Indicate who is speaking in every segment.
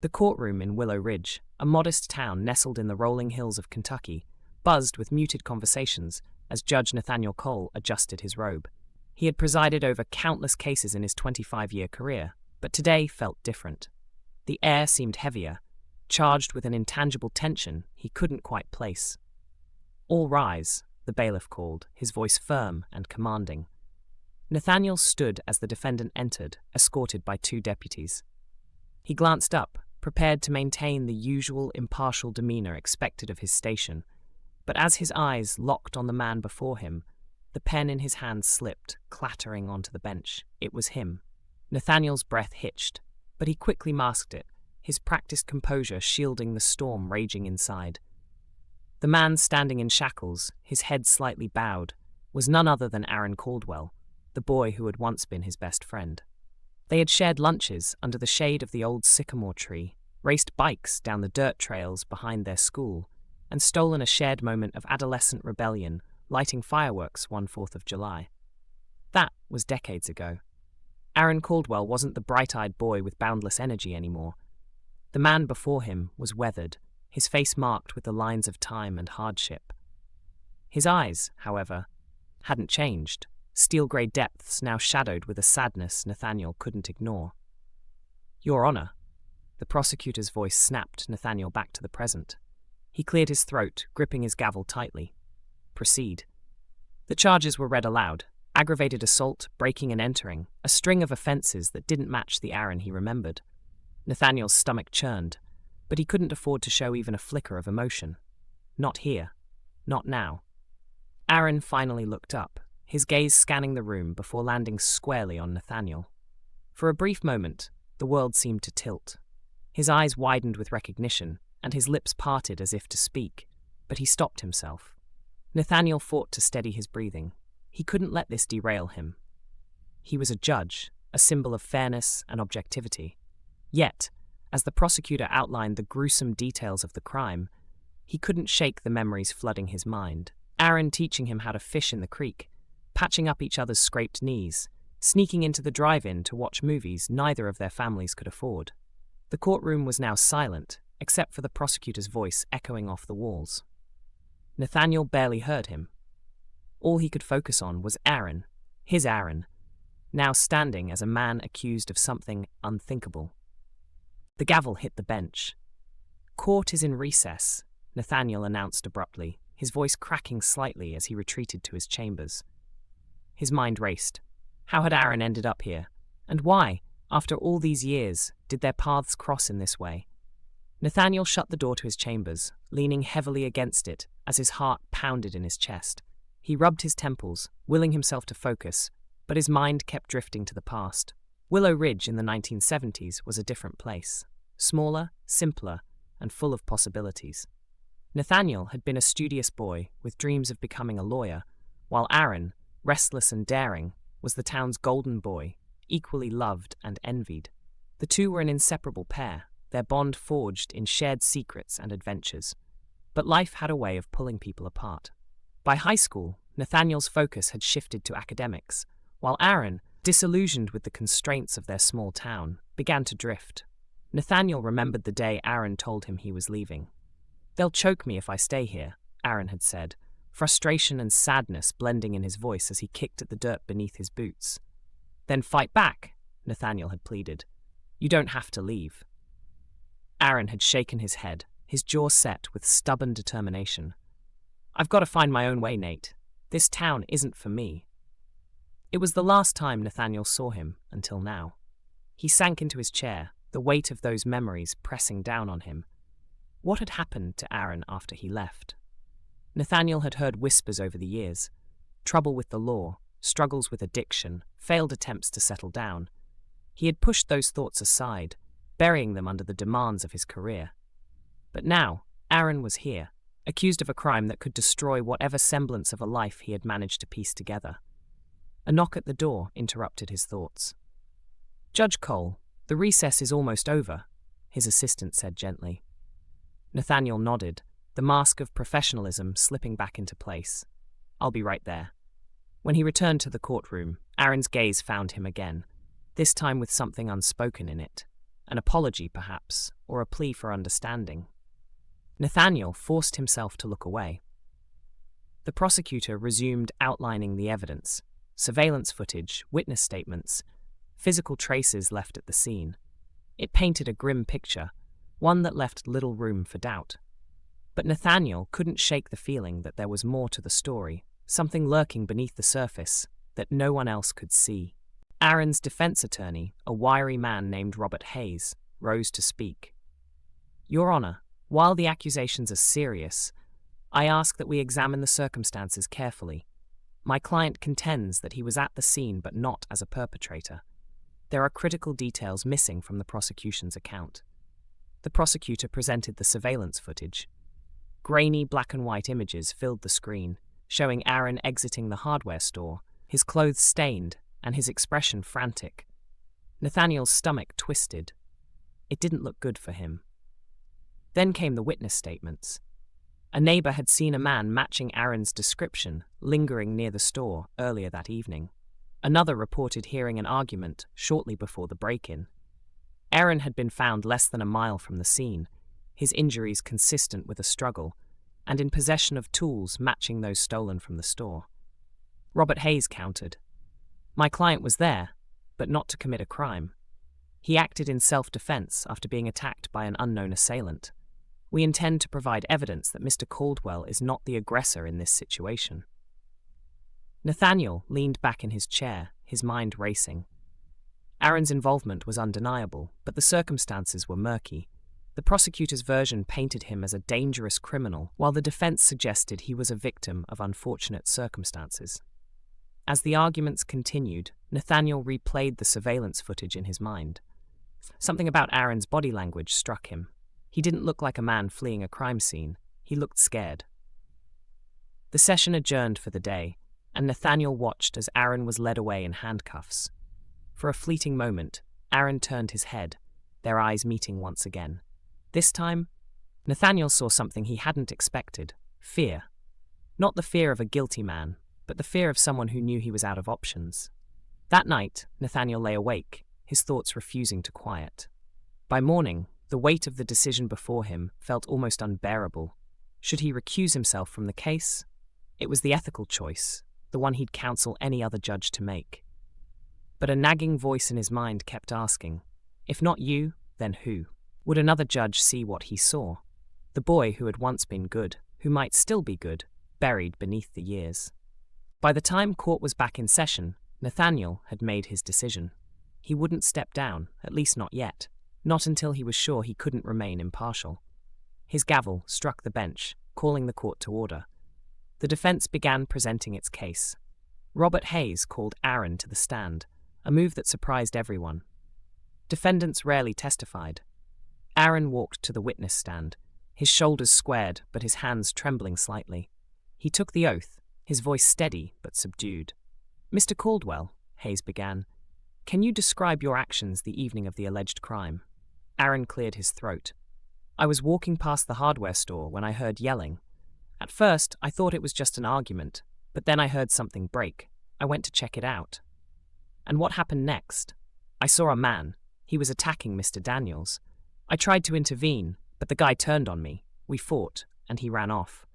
Speaker 1: The courtroom in Willow Ridge, a modest town nestled in the rolling hills of Kentucky, buzzed with muted conversations as Judge Nathaniel Cole adjusted his robe. He had presided over countless cases in his 25-year career, but today felt different. The air seemed heavier, charged with an intangible tension he couldn't quite place. "All rise," the bailiff called, his voice firm and commanding. Nathaniel stood as the defendant entered, escorted by 2 deputies. He glanced up, prepared to maintain the usual impartial demeanor expected of his station, but as his eyes locked on the man before him, the pen in his hand slipped, clattering onto the bench. It was him. Nathaniel's breath hitched, but he quickly masked it, his practiced composure shielding the storm raging inside. The man standing in shackles, his head slightly bowed, was none other than Aaron Caldwell, the boy who had once been his best friend. They had shared lunches under the shade of the old sycamore tree, raced bikes down the dirt trails behind their school, and stolen a shared moment of adolescent rebellion, lighting fireworks one 4th of July. That was decades ago. Aaron Caldwell wasn't the bright-eyed boy with boundless energy anymore. The man before him was weathered, his face marked with the lines of time and hardship. His eyes, however, hadn't changed, steel-grey depths now shadowed with a sadness Nathaniel couldn't ignore. "Your Honor." The prosecutor's voice snapped Nathaniel back to the present. He cleared his throat, gripping his gavel tightly. "Proceed." The charges were read aloud: aggravated assault, breaking and entering, a string of offences that didn't match the Aaron he remembered. Nathaniel's stomach churned, but he couldn't afford to show even a flicker of emotion. Not here. Not now. Aaron finally looked up, his gaze scanning the room before landing squarely on Nathaniel. For a brief moment, the world seemed to tilt. His eyes widened with recognition, and his lips parted as if to speak, but he stopped himself. Nathaniel fought to steady his breathing. He couldn't let this derail him. He was a judge, a symbol of fairness and objectivity. Yet, as the prosecutor outlined the gruesome details of the crime, he couldn't shake the memories flooding his mind. Aaron teaching him how to fish in the creek, patching up each other's scraped knees, sneaking into the drive-in to watch movies neither of their families could afford. The courtroom was now silent, except for the prosecutor's voice echoing off the walls. Nathaniel barely heard him. All he could focus on was Aaron, his Aaron, now standing as a man accused of something unthinkable. The gavel hit the bench. "Court is in recess," Nathaniel announced abruptly, his voice cracking slightly as he retreated to his chambers. His mind raced. How had Aaron ended up here? And why, after all these years, did their paths cross in this way? Nathaniel shut the door to his chambers, leaning heavily against it as his heart pounded in his chest. He rubbed his temples, willing himself to focus, but his mind kept drifting to the past. Willow Ridge in the 1970s was a different place, smaller, simpler, and full of possibilities. Nathaniel had been a studious boy with dreams of becoming a lawyer, while Aaron, restless and daring, was the town's golden boy, equally loved and envied. The two were an inseparable pair, their bond forged in shared secrets and adventures. But life had a way of pulling people apart. By high school, Nathaniel's focus had shifted to academics, while Aaron, disillusioned with the constraints of their small town, began to drift. Nathaniel remembered the day Aaron told him he was leaving. "They'll choke me if I stay here," Aaron had said, frustration and sadness blending in his voice as he kicked at the dirt beneath his boots. "Then fight back," Nathaniel had pleaded. "You don't have to leave." Aaron had shaken his head, his jaw set with stubborn determination. "I've got to find my own way, Nate. This town isn't for me." It was the last time Nathaniel saw him until now. He sank into his chair, the weight of those memories pressing down on him. What had happened to Aaron after he left? Nathaniel had heard whispers over the years. Trouble with the law, struggles with addiction, failed attempts to settle down. He had pushed those thoughts aside, burying them under the demands of his career. But now, Aaron was here, accused of a crime that could destroy whatever semblance of a life he had managed to piece together. A knock at the door interrupted his thoughts. "Judge Cole, the recess is almost over," his assistant said gently. Nathaniel nodded, the mask of professionalism slipping back into place. "I'll be right there." When he returned to the courtroom, Aaron's gaze found him again, this time with something unspoken in it. An apology, perhaps, or a plea for understanding. Nathaniel forced himself to look away. The prosecutor resumed outlining the evidence: surveillance footage, witness statements, physical traces left at the scene. It painted a grim picture, one that left little room for doubt. But Nathaniel couldn't shake the feeling that there was more to the story, something lurking beneath the surface that no one else could see. Aaron's defense attorney, a wiry man named Robert Hayes, rose to speak. "Your Honor, while the accusations are serious, I ask that we examine the circumstances carefully. My client contends that he was at the scene but not as a perpetrator. There are critical details missing from the prosecution's account." The prosecutor presented the surveillance footage. Grainy black and white images filled the screen, showing Aaron exiting the hardware store, his clothes stained and his expression frantic. Nathaniel's stomach twisted. It didn't look good for him. Then came the witness statements. A neighbor had seen a man matching Aaron's description lingering near the store earlier that evening. Another reported hearing an argument shortly before the break-in. Aaron had been found less than a mile from the scene, his injuries consistent with a struggle, and in possession of tools matching those stolen from the store. Robert Hayes countered. "My client was there, but not to commit a crime. He acted in self-defense after being attacked by an unknown assailant. We intend to provide evidence that Mr. Caldwell is not the aggressor in this situation." Nathaniel leaned back in his chair, his mind racing. Aaron's involvement was undeniable, but the circumstances were murky. The prosecutor's version painted him as a dangerous criminal, while the defense suggested he was a victim of unfortunate circumstances. As the arguments continued, Nathaniel replayed the surveillance footage in his mind. Something about Aaron's body language struck him. He didn't look like a man fleeing a crime scene. He looked scared. The session adjourned for the day, and Nathaniel watched as Aaron was led away in handcuffs. For a fleeting moment, Aaron turned his head, their eyes meeting once again. This time, Nathaniel saw something he hadn't expected: fear. Not the fear of a guilty man, but the fear of someone who knew he was out of options. That night, Nathaniel lay awake, his thoughts refusing to quiet. By morning, the weight of the decision before him felt almost unbearable. Should he recuse himself from the case? It was the ethical choice, the one he'd counsel any other judge to make. But a nagging voice in his mind kept asking, if not you, then who? Would another judge see what he saw? The boy who had once been good, who might still be good, buried beneath the years. By the time court was back in session, Nathaniel had made his decision. He wouldn't step down, at least not yet, not until he was sure he couldn't remain impartial. His gavel struck the bench, calling the court to order. The defense began presenting its case. Robert Hayes called Aaron to the stand, a move that surprised everyone. Defendants rarely testified. Aaron walked to the witness stand, his shoulders squared but his hands trembling slightly. He took the oath, his voice steady but subdued. "Mr. Caldwell," Hayes began, "can you describe your actions the evening of the alleged crime?" Aaron cleared his throat. "I was walking past the hardware store when I heard yelling. At first, I thought it was just an argument, but then I heard something break. I went to check it out. And what happened next? I saw a man. He was attacking Mr. Daniels. I tried to intervene, but the guy turned on me. We fought, and he ran off.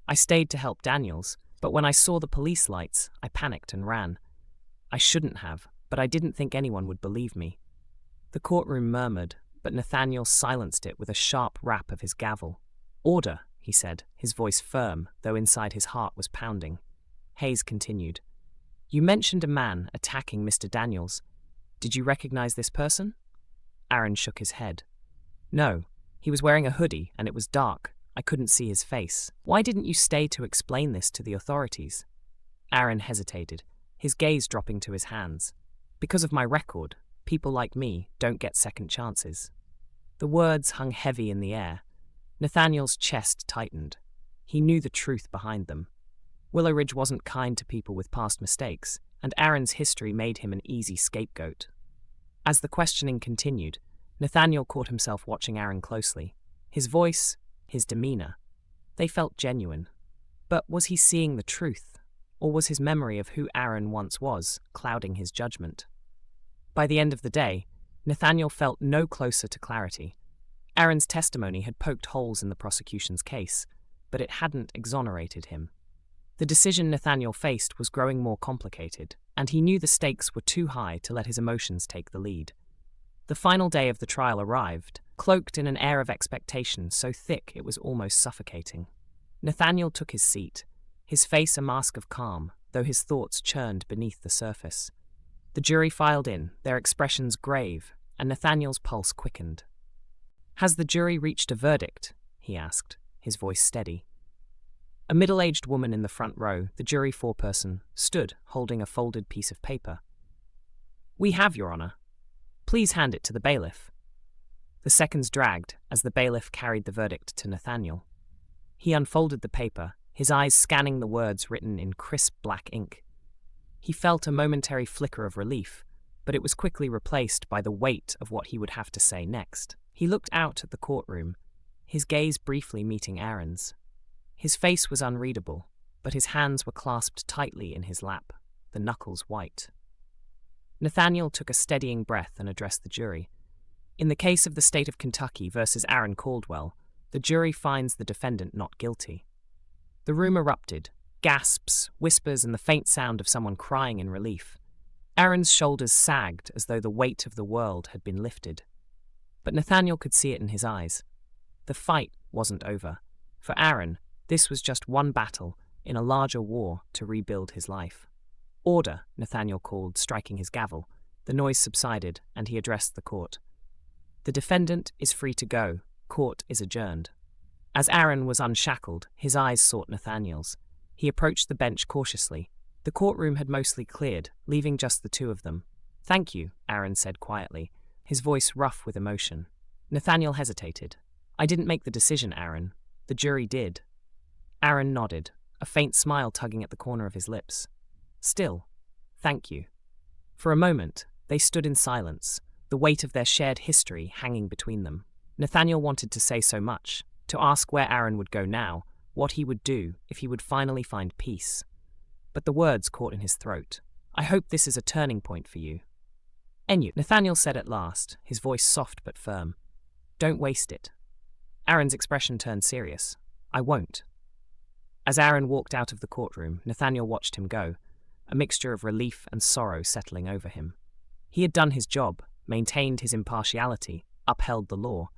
Speaker 1: I stayed to help Daniels, but when I saw the police lights, I panicked and ran. I shouldn't have, but I didn't think anyone would believe me." The courtroom murmured, but Nathaniel silenced it with a sharp rap of his gavel. "Order," he said, his voice firm, though inside his heart was pounding. Hayes continued. "You mentioned a man attacking Mr. Daniels. Did you recognize this person?" Aaron shook his head. "No. He was wearing a hoodie, and it was dark. I couldn't see his face. Why didn't you stay to explain this to the authorities?" Aaron hesitated, his gaze dropping to his hands. "Because of my record. People like me don't get second chances." The words hung heavy in the air. Nathaniel's chest tightened. He knew the truth behind them. Willow Ridge wasn't kind to people with past mistakes, and Aaron's history made him an easy scapegoat. As the questioning continued, Nathaniel caught himself watching Aaron closely. His voice, his demeanor, they felt genuine. But was he seeing the truth, or was his memory of who Aaron once was clouding his judgment? By the end of the day, Nathaniel felt no closer to clarity. Aaron's testimony had poked holes in the prosecution's case, but it hadn't exonerated him. The decision Nathaniel faced was growing more complicated, and he knew the stakes were too high to let his emotions take the lead. The final day of the trial arrived, cloaked in an air of expectation so thick it was almost suffocating. Nathaniel took his seat, his face a mask of calm, though his thoughts churned beneath the surface. The jury filed in, their expressions grave, and Nathaniel's pulse quickened. "Has the jury reached a verdict?" he asked, his voice steady. A middle-aged woman in the front row, the jury foreperson, stood holding a folded piece of paper. "We have, Your Honor. Please hand it to the bailiff." The seconds dragged as the bailiff carried the verdict to Nathaniel. He unfolded the paper, his eyes scanning the words written in crisp black ink. He felt a momentary flicker of relief, but it was quickly replaced by the weight of what he would have to say next. He looked out at the courtroom, his gaze briefly meeting Aaron's. His face was unreadable, but his hands were clasped tightly in his lap, the knuckles white. Nathaniel took a steadying breath and addressed the jury. In the case of the state of Kentucky versus Aaron Caldwell, the jury finds the defendant not guilty. The room erupted, gasps, whispers, and the faint sound of someone crying in relief. Aaron's shoulders sagged as though the weight of the world had been lifted. But Nathaniel could see it in his eyes. The fight wasn't over. For Aaron, this was just one battle in a larger war to rebuild his life. "Order," Nathaniel called, striking his gavel. The noise subsided, and he addressed the court. "The defendant is free to go. Court is adjourned." As Aaron was unshackled, his eyes sought Nathaniel's. He approached the bench cautiously. The courtroom had mostly cleared, leaving just the two of them. "Thank you," Aaron said quietly, his voice rough with emotion. Nathaniel hesitated. "I didn't make the decision, Aaron. The jury did." Aaron nodded, a faint smile tugging at the corner of his lips. "Still, thank you." For a moment, they stood in silence, the weight of their shared history hanging between them. Nathaniel wanted to say so much, to ask where Aaron would go now, what he would do if he would finally find peace. But the words caught in his throat. "I hope this is a turning point for you." "Enu," Nathaniel said at last, his voice soft but firm. "Don't waste it." Aaron's expression turned serious. "I won't." As Aaron walked out of the courtroom, Nathaniel watched him go, a mixture of relief and sorrow settling over him. He had done his job, maintained his impartiality, upheld the law,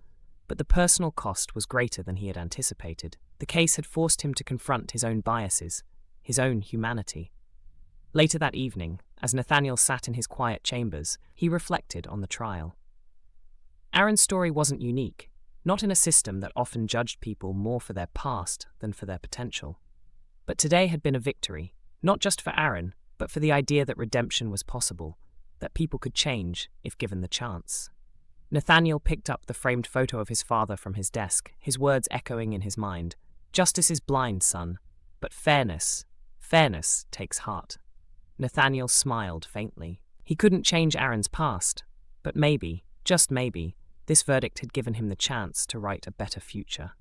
Speaker 1: but the personal cost was greater than he had anticipated. The case had forced him to confront his own biases, his own humanity. Later that evening, as Nathaniel sat in his quiet chambers, he reflected on the trial. Aaron's story wasn't unique, not in a system that often judged people more for their past than for their potential. But today had been a victory, not just for Aaron, but for the idea that redemption was possible, that people could change if given the chance. Nathaniel picked up the framed photo of his father from his desk, his words echoing in his mind. "Justice is blind, son, but fairness takes heart." Nathaniel smiled faintly. He couldn't change Aaron's past, but maybe, just maybe, this verdict had given him the chance to write a better future.